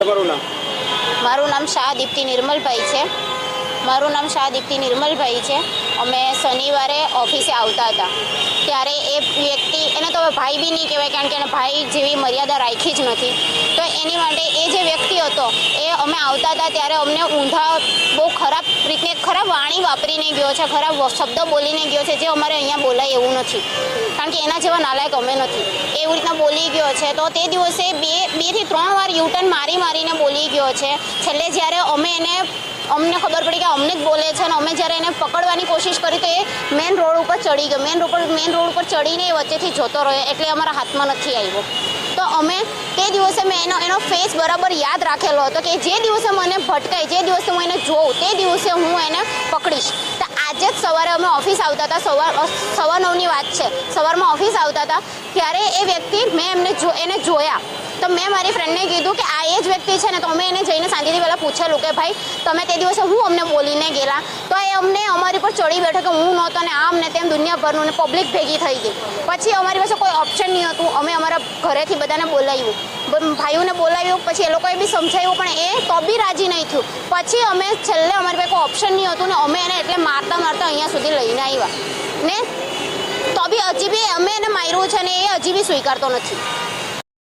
મારું નામ શાહ દીપ્તિ નિર્મલભાઈ છે. અમે શનિવારે ઓફિસે આવતા હતા ત્યારે એ વ્યક્તિ, એને તો ભાઈ બી નહીં કહેવાય કારણ કે એને ભાઈ જેવી મર્યાદા રાખી જ નથી. તો એની માટે એ જે વ્યક્તિ હતો એ અમે આવતા હતા ત્યારે અમને ઊંધા બહુ ખરાબ રીતે ખરાબ વાણી વાપરીને ગયો છે, ખરાબ શબ્દ બોલીને ગયો છે, જે અમારે અહીંયા બોલાય એવું નથી કારણ કે એના જેવા નાલાયક અમે નથી. એવી રીતના બોલી ગયો છે. તો તે દિવસે બે થી 3 વાર યુટર્ન મારીને બોલી ગયો છે. છેલ્લે જ્યારે અમને ખબર પડી કે અમને જ બોલે છે અને અમે જ્યારે એને પકડવાની કોશિશ કરી તો એ મેન રોડ ઉપર ચડી ગયો. મેન રોડ ઉપર ચડીને એ વચ્ચેથી જતો રહ્યો એટલે અમારા હાથમાં નથી આવ્યો. તો અમે તે દિવસે મેં એનો ફેસ બરાબર યાદ રાખેલો હતો કે જે દિવસે મને ભટકાય, જે દિવસે હું એને જોઉં તે દિવસે હું એને પકડીશ. તો આજે જ સવારે અમે ઓફિસ આવતા હતા, 9:15ની વાત છે. સવારમાં ઓફિસ આવતા હતા ત્યારે એ વ્યક્તિ, મેં એને જોયા તો મેં મારી ફ્રેન્ડને કીધું કે આ એ જ વ્યક્તિ છે ને. તો અમે એને જઈને શાંતિથી પહેલાં પૂછેલું કે ભાઈ તમે તે દિવસે હું અમને બોલીને ગયેલા. તો એ અમને અમારી પર ચડી બેઠો કે હું નહોતો ને આમ ને તેમ દુનિયાભરનું, ને પબ્લિક ભેગી થઈ ગઈ. પછી અમારી પાસે કોઈ ઓપ્શન નહીં હતું. અમે અમારા ઘરેથી બધાને બોલાવ્યું, ભાઈઓને બોલાવ્યું, પછી એ લોકોએ બી સમજાવ્યું પણ એ તો બી રાજી નહીં થયું. પછી અમે છેલ્લે અમારી પાસે કોઈ ઓપ્શન નહીં હતું ને અમે એને એટલે મારતા અહીંયા સુધી લઈને આવ્યા ને. તો બી હજી બી અમે એને માર્યું છે ને એ હજી બી સ્વીકારતો નથી.